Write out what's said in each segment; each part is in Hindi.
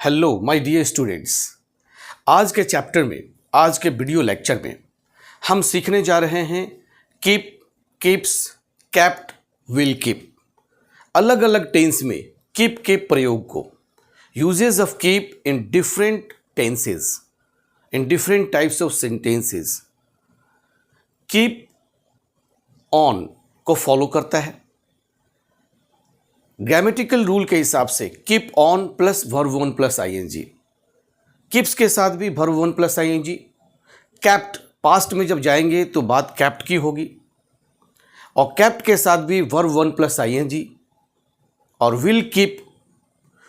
Hello my dear students. आज के चैप्टर में, आज के वीडियो लेक्चर में हम सीखने जा रहे हैं keep, keeps, kept, will keep. अलग अलग टेंस में कीप के प्रयोग को, uses of keep in different tenses, in different types of sentences. Keep on को फॉलो करता है। ग्रामेटिकल रूल के हिसाब से keep on plus verb one plus ING. Keeps के साथ भी verb one plus ING. Kept, past में जब जाएंगे तो बात कैप्ट की होगी, और कैप्ट के साथ भी वर्ब वन प्लस आईएनजी। और विल कीप,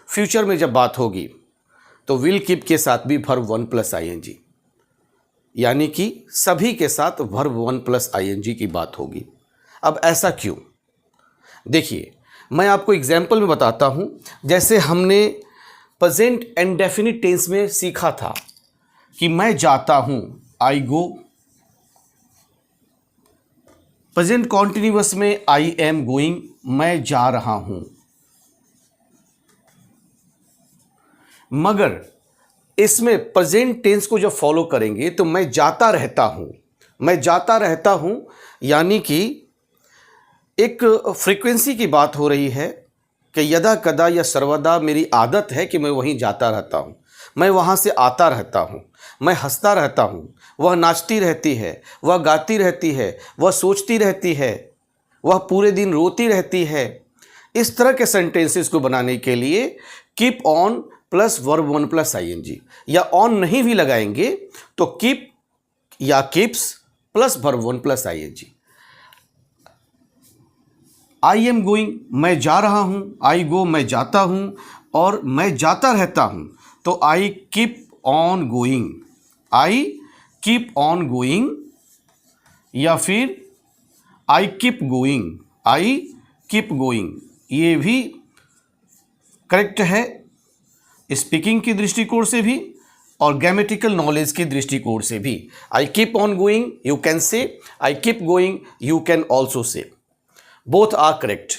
फ्यूचर में जब बात होगी तो विल कीप के साथ भी वर्ब वन प्लस आईएनजी, यानी कि सभी के साथ वर्ब वन प्लस आईएनजी की बात होगी। अब ऐसा क्यों? देखिए, मैं आपको एग्जाम्पल में बताता हूं। जैसे हमने प्रेजेंट इंडेफिनिट टेंस में सीखा था कि मैं जाता हूं, आई गो। प्रेजेंट कॉन्टिन्यूअस में आई एम गोइंग, मैं जा रहा हूं। मगर इसमें प्रेजेंट टेंस को जब फॉलो करेंगे तो मैं जाता रहता हूं, मैं जाता रहता हूं, यानी कि एक फ्रीक्वेंसी की बात हो रही है कि यदा कदा या सर्वदा मेरी आदत है कि मैं वहीं जाता रहता हूँ, मैं वहाँ से आता रहता हूँ, मैं हंसता रहता हूँ, वह नाचती रहती है, वह गाती रहती है, वह सोचती रहती है, वह पूरे दिन रोती रहती है। इस तरह के सेंटेंसेस को बनाने के लिए keep on plus verb one plus ING, या ऑन नहीं भी लगाएंगे तो कीप या keeps plus verb one plus ING. I am going, मैं जा रहा हूँ, आई गो मैं जाता हूँ, और मैं जाता रहता हूँ तो आई keep on going, I keep on going, या फिर आई कीप गोइंग, आई कीप गोइंग। ये भी करेक्ट है स्पीकिंग की दृष्टिकोण से भी और ग्रामेटिकल नॉलेज की दृष्टिकोण से भी। I keep on going you can say, I keep going you can also say, both are correct.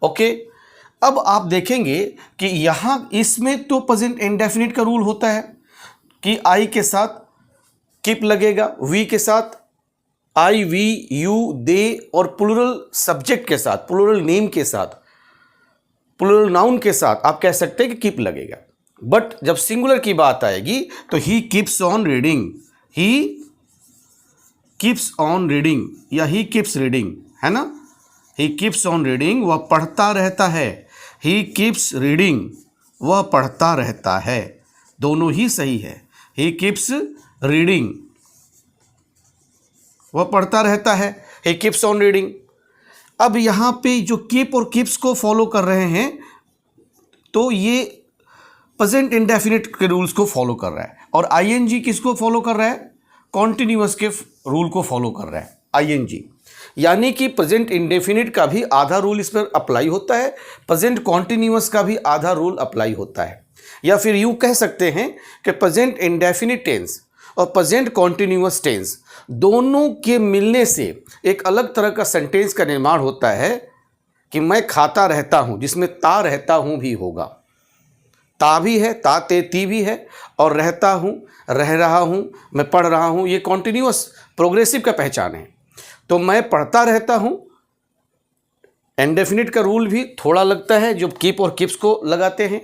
Okay, अब आप देखेंगे कि यहां इसमें तो प्रेजेंट इंडेफिनिट का रूल होता है कि आई के साथ कीप लगेगा, वी के साथ आई, वी, यू, दे, और प्लूरल सब्जेक्ट के साथ, प्लूरल नेम के साथ, प्लूरल नाउन के साथ आप कह सकते हैं कि कीप लगेगा। बट जब सिंगुलर की बात आएगी तो he keeps on reading, he keeps on reading या ही कीप्स रीडिंग, है ना। ही कीप्स ऑन रीडिंग, वह पढ़ता रहता है। ही कीप्स रीडिंग, वह पढ़ता रहता है। दोनों ही सही है। ही कीप्स रीडिंग, वह पढ़ता रहता है। He keeps on reading. अब यहाँ पे जो कीप और कीप्स को फॉलो कर रहे हैं तो ये प्रेजेंट इंडेफिनिट के रूल्स को फॉलो कर रहा है, और आईएनजी किसको फॉलो कर रहा है? कॉन्टिन्यूअस के रूल को फॉलो कर रहा है आईएनजी। यानी कि प्रेजेंट इंडेफिनिट का भी आधा रूल इस पर अप्लाई होता है, प्रेजेंट कॉन्टिन्यूअस का भी आधा रूल अप्लाई होता है। या फिर यूँ कह सकते हैं कि प्रेजेंट इंडेफिनिट टेंस और प्रेजेंट कॉन्टिन्यूअस टेंस दोनों के मिलने से एक अलग तरह का सेंटेंस का निर्माण होता है कि मैं खाता रहता हूँ, जिसमें ता रहता हूँ भी होगा। ता भी है, ता ते ती भी है, और रहता हूँ, रह रहा हूँ, मैं पढ़ रहा हूँ, ये कॉन्टिन्यूअस प्रोग्रेसिव का पहचान है। तो मैं पढ़ता रहता हूं, इंडेफिनिट का रूल भी थोड़ा लगता है जब कीप और कीप्स को लगाते हैं,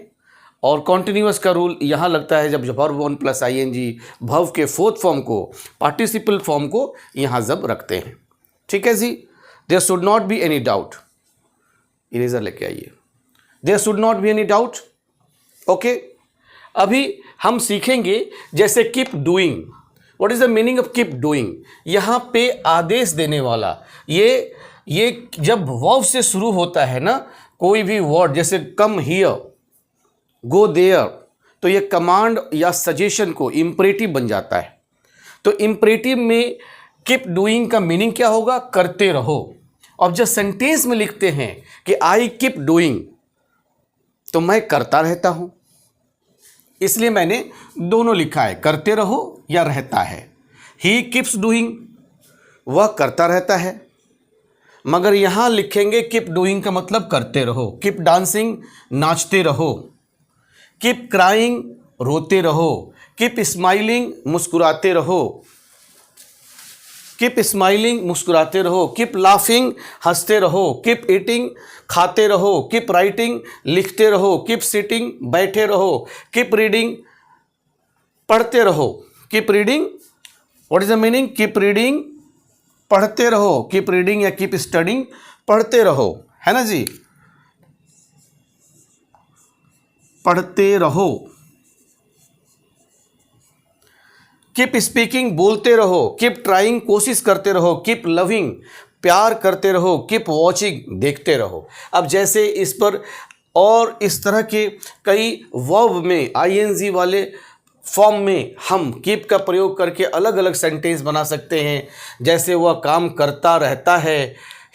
और कॉन्टिन्यूअस का रूल यहां लगता है जब verb one plus ING verb के फोर्थ फॉर्म को, पार्टिसिपल फॉर्म को यहां जब रखते हैं। ठीक है जी, there should not be any doubt. Eraser लेके आइए। There should not be any doubt. Okay, अभी हम सीखेंगे जैसे keep doing. What is the meaning of keep doing? यहाँ पे आदेश देने वाला, ये जब वर्ब से शुरू होता है ना कोई भी वर्ड, जैसे कम हियर, गो देयर, तो ये कमांड या सजेशन को इम्परेटिव बन जाता है। तो इम्परेटिव में कीप डूइंग का मीनिंग क्या होगा? करते रहो। अब जब सेंटेंस में लिखते हैं कि आई कीप डूइंग, तो मैं करता रहता हूँ, इसलिए मैंने दोनों लिखा है, करते रहो या रहता है। ही कीप्स डूइंग, वह करता रहता है, मगर यहां लिखेंगे कीप डूइंग का मतलब करते रहो। कीप डांसिंग, नाचते रहो। कीप क्राइंग रोते रहो, कीप स्माइलिंग मुस्कुराते रहो, कीप स्माइलिंग मुस्कुराते रहो, कीप लाफिंग हंसते रहो, कीप ईटिंग खाते रहो, कीप राइटिंग लिखते रहो, कीप सिटिंग बैठे रहो, कीप रीडिंग पढ़ते रहो, keep reading, what is the meaning? Keep reading पढ़ते रहो, कीप रीडिंग या कीप स्टडिंग पढ़ते रहो, है ना जी, पढ़ते रहो। कीप स्पीकिंग बोलते रहो, कीप ट्राइंग कोशिश करते रहो, कीप लविंग प्यार करते रहो, कीप वॉचिंग देखते रहो। अब जैसे इस पर और इस तरह के कई वर्ब में आईएनजी वाले फॉर्म में हम कीप का प्रयोग करके अलग अलग सेंटेंस बना सकते हैं। जैसे वह काम करता रहता है,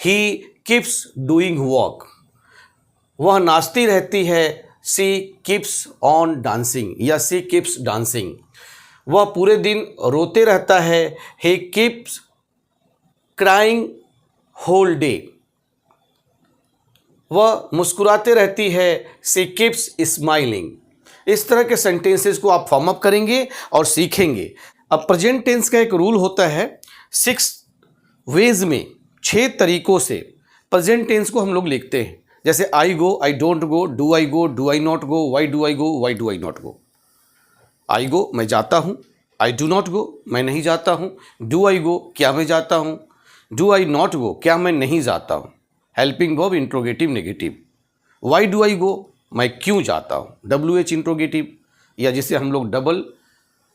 ही कीप्स डूइंग वर्क, वह नाचती रहती है, सी कीप्स ऑन डांसिंग या सी कीप्स डांसिंग, वह पूरे दिन रोते रहता है, he keeps crying whole day, वह मुस्कुराते रहती है, सी कीप्स स्माइलिंग। इस तरह के सेंटेंसेस को आप फॉर्म अप करेंगे और सीखेंगे। अब प्रेजेंट टेंस का एक रूल होता है, 6 वेज में, 6 तरीकों से प्रेजेंट टेंस को हम लोग लिखते हैं। जैसे I go, I don't go, do I not go, why do I go, why do I not go. I go मैं जाता हूँ, आई डू नॉट गो मैं नहीं जाता हूँ, डू आई गो क्या मैं जाता हूँ, डू आई नॉट गो क्या मैं नहीं जाता हूँ, helping verb interrogative negative. Why do I go मैं क्यों जाता हूँ, WH इंट्रोगेटिव या जिसे हम लोग डबल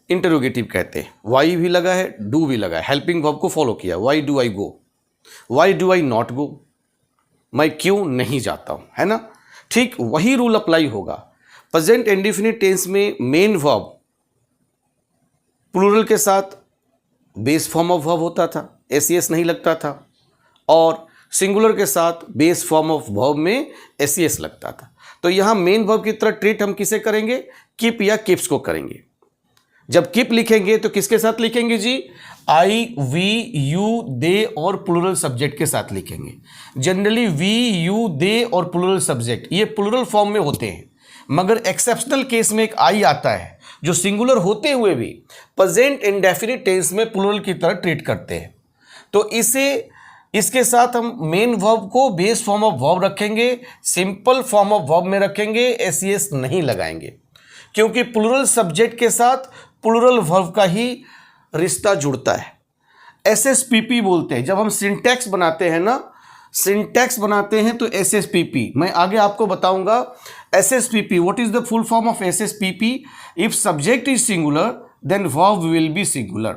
इंटरोगेटिव कहते हैं, वाई भी लगा है, डू भी लगा है, हेल्पिंग वर्ब को फॉलो किया, Y do I go, why do I not गो मैं क्यों नहीं जाता हूँ, है ना। ठीक वही रूल अप्लाई होगा। प्रेजेंट इंडेफिनिट टेंस में मेन वर्ब प्लूरल के साथ बेस फॉर्म ऑफ वर्ब होता था, एसीएस नहीं लगता था, और सिंगुलर के साथ बेस फॉर्म ऑफ वर्ब में एसीएस लगता था। तो यहाँ मेन वर्ब की तरह ट्रीट हम किसे करेंगे, कीप या कीप्स को करेंगे। जब कीप लिखेंगे तो किसके साथ लिखेंगे जी, आई, वी, यू, दे और प्लूरल सब्जेक्ट के साथ लिखेंगे। जनरली वी, यू, दे और प्लूरल सब्जेक्ट ये प्लूरल फॉर्म में होते हैं, मगर एक्सेप्शनल केस में एक आई आता है जो सिंगुलर होते हुए भी प्रेजेंट इंडेफिनिट टेंस में प्लूरल की तरह ट्रीट करते हैं। तो इसके साथ हम मेन वर्ब को बेस फॉर्म ऑफ वर्ब रखेंगे, सिंपल फॉर्म ऑफ वर्ब में रखेंगे, एसीएस नहीं लगाएंगे, क्योंकि प्लूरल सब्जेक्ट के साथ प्लूरल वर्ब का ही रिश्ता जुड़ता है। एसएसपीपी बोलते हैं, जब हम सिंटैक्स बनाते हैं ना, सिंटैक्स बनाते हैं तो एसएसपीपी, मैं आगे आपको बताऊंगा SSPP what is the full form of SSPP. If subject is singular then verb will be singular,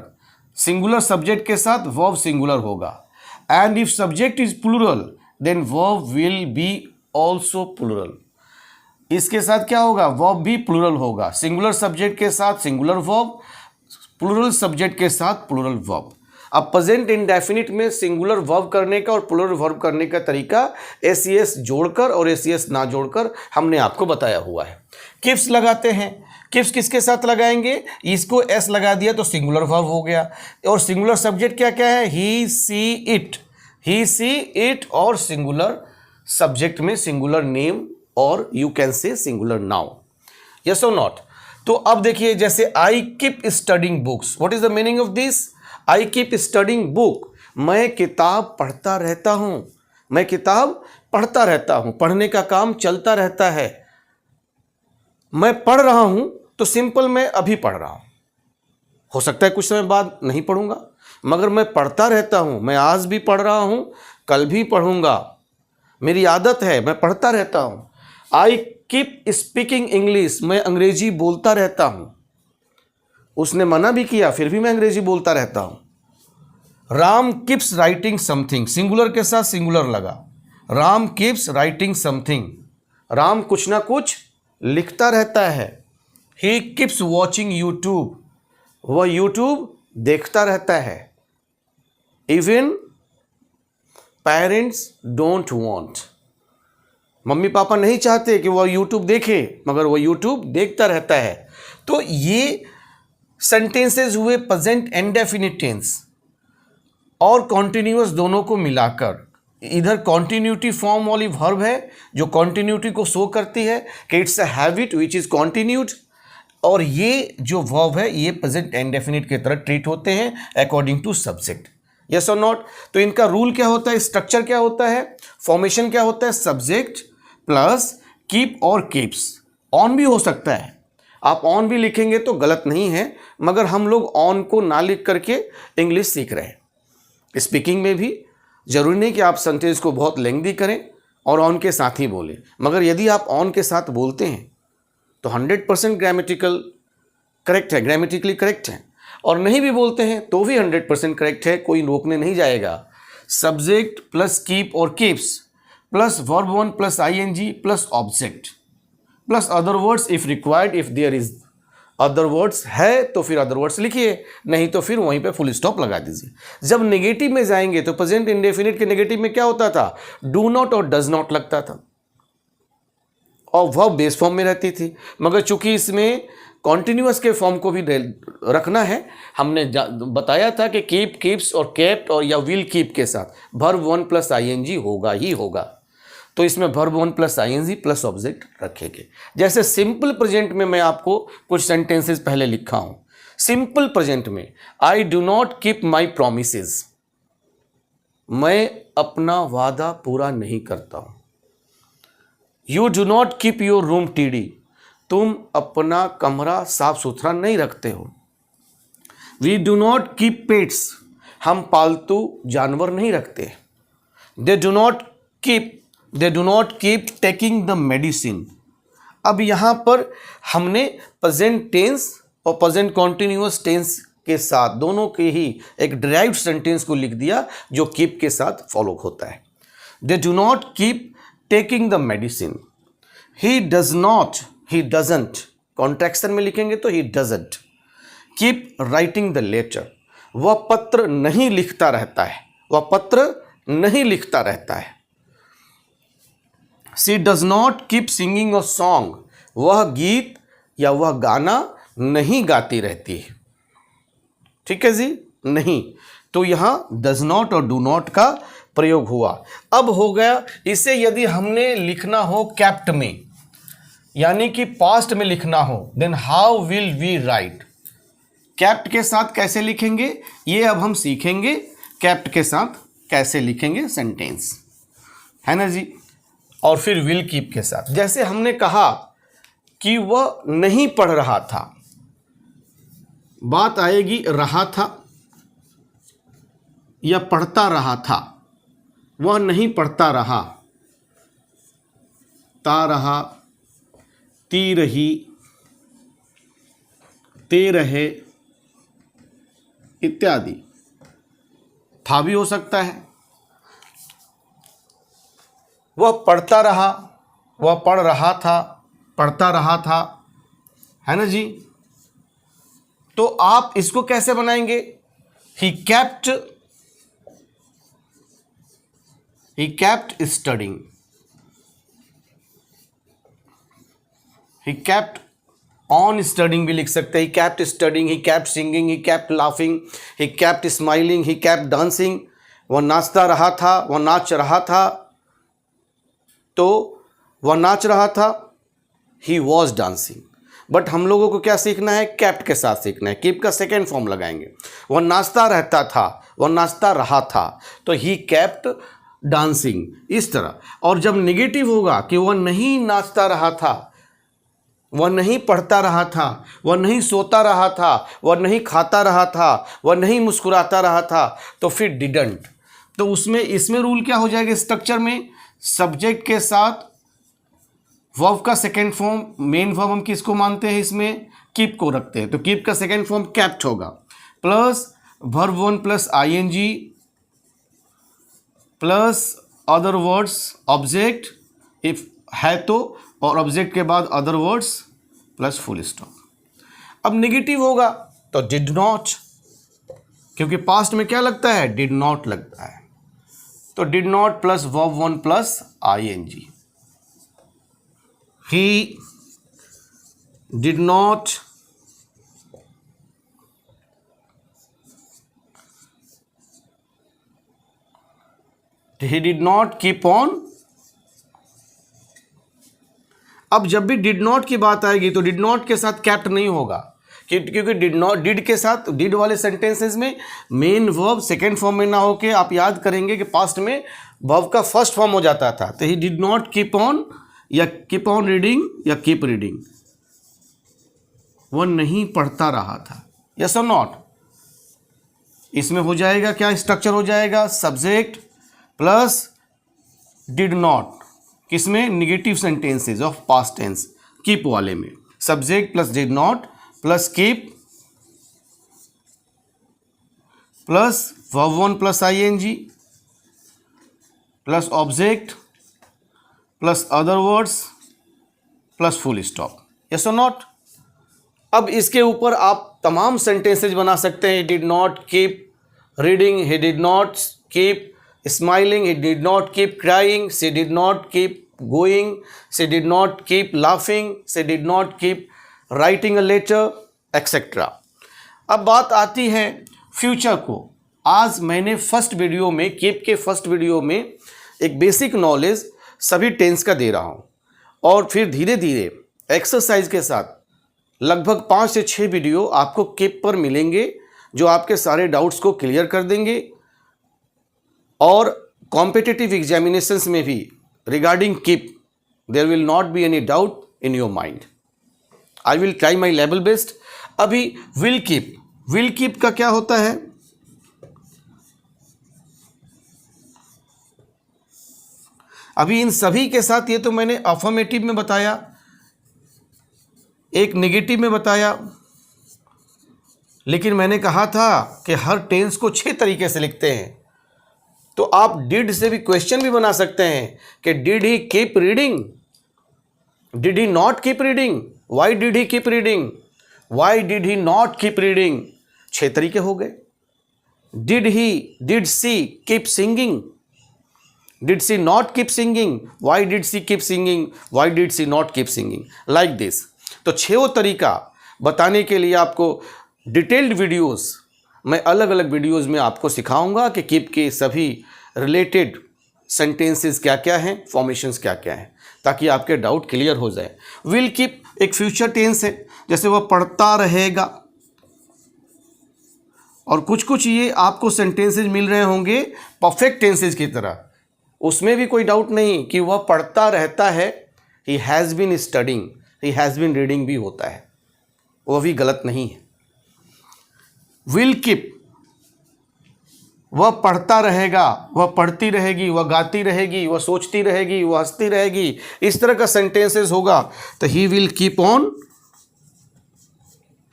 singular subject के साथ वर्ब सिंगुलर होगा, and if subject is plural then verb will be also plural. इसके साथ क्या होगा, वर्ब भी प्लूरल होगा, सिंगुलर सब्जेक्ट के साथ सिंगुलर वर्ब, प्लूरल सब्जेक्ट के साथ प्लूरल वर्ब। अब प्रेजेंट इंडेफिनिट में सिंगुलर वर्ब करने का और प्लूरल वर्ब करने का तरीका एसीएस जोड़कर और एसीएस ना जोड़कर हमने आपको बताया हुआ है। किप्स लगाते हैं, किप्स किसके साथ लगाएंगे, इसको एस लगा दिया तो सिंगुलर वर्ब हो गया, और सिंगुलर सब्जेक्ट क्या क्या है, ही, सी, इट, ही, सी, इट, और सिंगुलर सब्जेक्ट में सिंगुलर नेम और यू कैन से सिंगुलर नाउन, यस और नॉट। तो अब देखिए, जैसे I keep studying books, what is the meaning of this, I keep studying book, मैं किताब पढ़ता रहता हूं, मैं किताब पढ़ता रहता हूं, पढ़ने का काम चलता रहता है। मैं पढ़ रहा हूं तो सिंपल मैं अभी पढ़ रहा हूं, हो सकता है कुछ समय बाद नहीं पढ़ूंगा, मगर मैं पढ़ता रहता हूं, मैं आज भी पढ़ रहा हूं, कल भी पढ़ूंगा, मेरी आदत है, मैं पढ़ता रहता हूं। आई कीप स्पीकिंग इंग्लिश, मैं अंग्रेजी बोलता रहता हूं, उसने मना भी किया फिर भी मैं अंग्रेजी बोलता रहता हूं। Ram keeps writing something, singular के साथ सिंगुलर लगा, Ram keeps writing something, Ram कुछ ना कुछ लिखता रहता है। ही कीप्स वॉचिंग यूट्यूब, वह यूट्यूब देखता रहता है। Even parents don't want, mummy papa नहीं चाहते कि वह यूट्यूब देखे, मगर वह यूट्यूब देखता रहता है। तो ये सेंटेंसेस हुए प्रेजेंट इंडेफिनिट टेंस और कॉन्टिन्यूअस दोनों को मिलाकर, इधर कॉन्टिन्यूटी फॉर्म वाली वर्ब है जो कॉन्टिन्यूटी को शो करती है कि it's a habit which is continued, और ये जो वर्ब है ये प्रेजेंट इंडेफिनिट की तरह ट्रीट होते हैं अकॉर्डिंग टू सब्जेक्ट। यस और नॉट? तो इनका रूल क्या होता है, स्ट्रक्चर क्या होता है, फॉर्मेशन क्या होता है, सब्जेक्ट प्लस कीप और कीप्स। ऑन भी हो सकता है, आप ऑन भी लिखेंगे तो गलत नहीं है, मगर हम लोग ऑन को ना लिख करके इंग्लिश सीख रहे हैं। स्पीकिंग में भी जरूरी नहीं कि आप सेंटेंस को बहुत लेंथी करें और ऑन के साथ ही बोलें, मगर यदि आप ऑन के साथ बोलते हैं तो 100% ग्रामेटिकल करेक्ट है, ग्रामेटिकली करेक्ट है, और नहीं भी बोलते हैं तो भी 100% करेक्ट है, कोई रोकने नहीं जाएगा। सब्जेक्ट प्लस कीप और keeps plus verb one plus ING plus object plus other words if required, if there is other words है तो फिर अदर वर्ड्स लिखिए, नहीं तो फिर वहीं पे फुल स्टॉप लगा दीजिए। जब नेगेटिव में जाएंगे तो प्रेजेंट इंडेफिनिट के नेगेटिव में क्या होता था, डू नॉट और डज नॉट लगता था और वर्ब बेस फॉर्म में रहती थी, मगर चूंकि इसमें कॉन्टिन्यूअस के फॉर्म को भी रखना है, हमने बताया था कि कीप, कीप्स और केप्ट और या विल कीप के साथ वर्ब वन प्लस आईएनजी होगा ही होगा, तो इसमें verb one plus ING plus object रखेंगे। जैसे सिंपल प्रेजेंट में मैं आपको कुछ सेंटेंसेस पहले लिखा हूं। सिंपल प्रेजेंट में I do not keep my promises, मैं अपना वादा पूरा नहीं करता हूं। You do not keep your room tidy, तुम अपना कमरा साफ सुथरा नहीं रखते हो। We do not keep pets, हम पालतू जानवर नहीं रखते। They do not keep taking the medicine. अब यहाँ पर हमने प्रेजेंट टेंस और प्रेजेंट कॉन्टिन्यूअस टेंस के साथ दोनों के ही एक डिराइव्ड सेंटेंस को लिख दिया जो कीप के साथ फॉलो होता है। They do not keep taking the medicine. He does not, he doesn't, contraction में लिखेंगे तो he doesn't keep writing the letter, वह पत्र नहीं लिखता रहता है, वह पत्र नहीं लिखता रहता है। She does not keep singing a song, वह गीत या वह गाना नहीं गाती रहती है। ठीक है जी, नहीं, तो यहां डज नॉट और डू नॉट का प्रयोग हुआ। अब हो गया, इसे यदि हमने लिखना हो कैप्ट में, यानी कि पास्ट में लिखना हो, then how will we write. Kept के साथ कैसे लिखेंगे ये अब हम सीखेंगे, कैप्ट के साथ कैसे लिखेंगे सेंटेंस, है ना जी। और फिर विल कीप के साथ, जैसे हमने कहा कि वह नहीं पढ़ रहा था, बात आएगी रहा था या पढ़ता रहा था। वह नहीं पढ़ता रहा, ता रहा, ती रही, ते रहे इत्यादि। था भी हो सकता है। वह पढ़ता रहा, वह पढ़ रहा था, पढ़ता रहा था, है ना जी। तो आप इसको कैसे बनाएंगे, he kept studying, he kept on studying भी लिख सकते हैं। He kept studying, he kept singing, he kept laughing, he kept smiling, he kept dancing. वह नाचता रहा था, वह नाच रहा था, तो वह नाच रहा था, ही वॉज डांसिंग। बट हम लोगों को क्या सीखना है, केप्ट के साथ सीखना है, कीप का सेकेंड फॉर्म लगाएंगे। वह नाचता रहता था, वह नाचता रहा था, तो ही केप्ट डांसिंग, इस तरह। और जब निगेटिव होगा कि वह नहीं नाचता रहा था, वह नहीं पढ़ता रहा था, वह नहीं सोता रहा था, वह नहीं खाता रहा था, वह नहीं मुस्कुराता रहा था, तो फिर डिडंट। तो उसमें इसमें रूल क्या हो जाएगा, स्ट्रक्चर में सब्जेक्ट के साथ वर्ब का सेकेंड फॉर्म, मेन वर्ब हम किसको मानते हैं, इसमें कीप को रखते हैं, तो कीप का सेकेंड फॉर्म कैप्ट होगा, plus verb one plus ING plus other words object if है तो, और ऑब्जेक्ट के बाद other words plus full stop. अब नेगेटिव होगा तो डिड नॉट, क्योंकि पास्ट में क्या लगता है, डिड नॉट लगता है, तो did not plus verb one plus ING. He did not he did not keep on। अब जब भी did not की बात आएगी तो did not के साथ kept नहीं होगा, क्योंकि did के साथ did वाले सेंटेंसेस में मेन वर्ब सेकेंड फॉर्म में ना होके आप याद करेंगे कि पास्ट में वर्ब का फर्स्ट फॉर्म हो जाता था। तो ही डिड नॉट कीप ऑन या कीप ऑन रीडिंग या कीप रीडिंग, वह नहीं पढ़ता रहा था। यस और नॉट? इसमें हो जाएगा क्या स्ट्रक्चर हो जाएगा, सब्जेक्ट प्लस डिड नॉट, किसमें, negative sentences of past tense keep वाले में, subject plus did not plus keep plus verb one plus ING plus object plus other words plus full stop. Yes और नॉट? अब इसके ऊपर आप तमाम सेंटेंसेज बना सकते हैं। He did not keep reading, he did not keep smiling, he did not keep crying, she did not keep going, she did not keep laughing, she did not keep writing a letter, etc. अब बात आती है फ्यूचर को। आज मैंने फर्स्ट वीडियो में, कीप के फर्स्ट वीडियो में एक बेसिक नॉलेज सभी टेंस का दे रहा हूँ, और फिर धीरे धीरे एक्सरसाइज के साथ लगभग 5 से 6 वीडियो आपको कीप पर मिलेंगे जो आपके सारे डाउट्स को क्लियर कर देंगे। और कॉम्पिटिटिव एग्जामिनेशंस में भी regarding keep their will not be any doubt in your mind. I will try my level best. अभी विल कीप का क्या होता है? अभी इन सभी के साथ ये तो मैंने अफर्मेटिव में बताया, एक नेगेटिव में बताया, लेकिन मैंने कहा था कि हर टेंस को 6 तरीके से लिखते हैं। तो आप डिड से भी क्वेश्चन भी बना सकते हैं कि did he keep reading, did he not keep reading, why did he keep reading, why did he not keep reading. 6 तरीके हो गए। Did she keep singing, did she not keep singing, why did she keep singing, why did she not keep singing, like this. तो 6 तरीका बताने के लिए आपको डिटेल्ड वीडियोस मैं अलग अलग वीडियोस में आपको सिखाऊंगा कि कीप के सभी रिलेटेड सेंटेंसेस क्या क्या हैं, फॉर्मेशंस क्या क्या हैं, ताकि आपके डाउट क्लियर हो जाए। विल कीप एक फ्यूचर टेंस है, जैसे वह पढ़ता रहेगा, और कुछ कुछ ये आपको सेंटेंसेस मिल रहे होंगे परफेक्ट टेंसेस की तरह, उसमें भी कोई डाउट नहीं कि वह पढ़ता रहता है। He has been studying, he has been reading भी होता है, वह भी गलत नहीं है। विल कीप, वह पढ़ता रहेगा, वह पढ़ती रहेगी, वह गाती रहेगी, वह सोचती रहेगी, वह हंसती रहेगी, इस तरह का सेंटेंसेस होगा। तो he will keep on,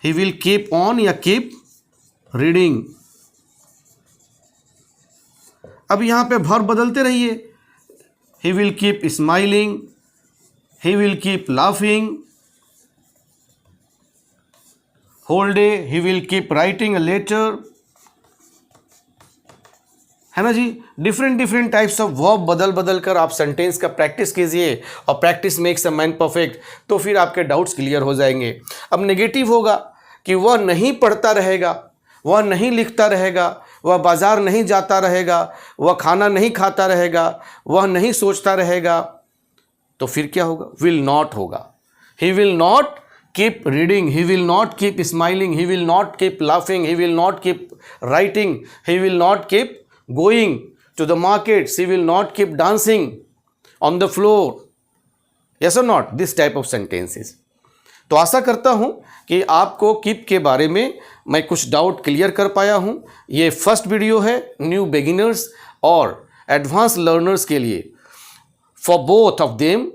he will keep on या कीप रीडिंग। अब यहां पे वर्ब बदलते रहिए। He will keep smiling, he will keep laughing, whole day he will keep writing a letter, है ना जी। डिफरेंट टाइप्स ऑफ वर्ब बदल बदल कर आप सेंटेंस का प्रैक्टिस कीजिए, और practice makes a man perfect, तो फिर आपके डाउट्स क्लियर हो जाएंगे। अब नेगेटिव होगा कि वह नहीं पढ़ता रहेगा, वह नहीं लिखता रहेगा, वह बाजार नहीं जाता रहेगा, वह खाना नहीं खाता रहेगा, वह नहीं सोचता रहेगा, तो फिर क्या होगा? विल नॉट होगा। He will not keep reading, he will not keep smiling, he will not keep laughing, he will not keep writing, he will not keep going to the markets, he will not keep dancing on the floor. Yes or not? This type of sentences. तो आशा करता हूँ कि आपको कीप के बारे में मैं कुछ डाउट क्लियर कर पाया हूँ। ये फर्स्ट वीडियो है न्यू बिगिनर्स और एडवांस लर्नर्स के लिए, फॉर बोथ ऑफ देम,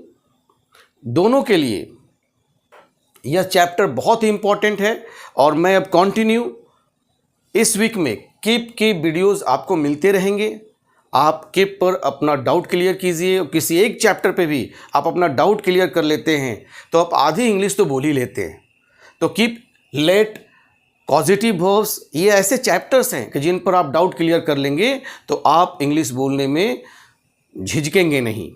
दोनों के लिए यह चैप्टर बहुत ही इंपॉर्टेंट है। और मैं अब कंटिन्यू इस वीक में कीप की वीडियोस आपको मिलते रहेंगे। आप कीप पर अपना डाउट क्लियर कीजिए, किसी एक चैप्टर पे भी आप अपना डाउट क्लियर कर लेते हैं तो आप आधी इंग्लिश तो बोल ही लेते हैं। तो कीप, लेट, पॉजिटिव वर्ब्स, ये ऐसे चैप्टर्स हैं कि जिन पर आप डाउट क्लियर कर लेंगे तो आप इंग्लिश बोलने में झिझकेंगे नहीं।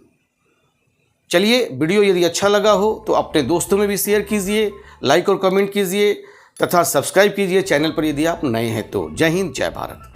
चलिए, वीडियो यदि अच्छा लगा हो तो अपने दोस्तों में भी शेयर कीजिए, लाइक और कमेंट कीजिए तथा सब्सक्राइब कीजिए चैनल पर यदि आप नए हैं तो। जय हिंद, जय भारत।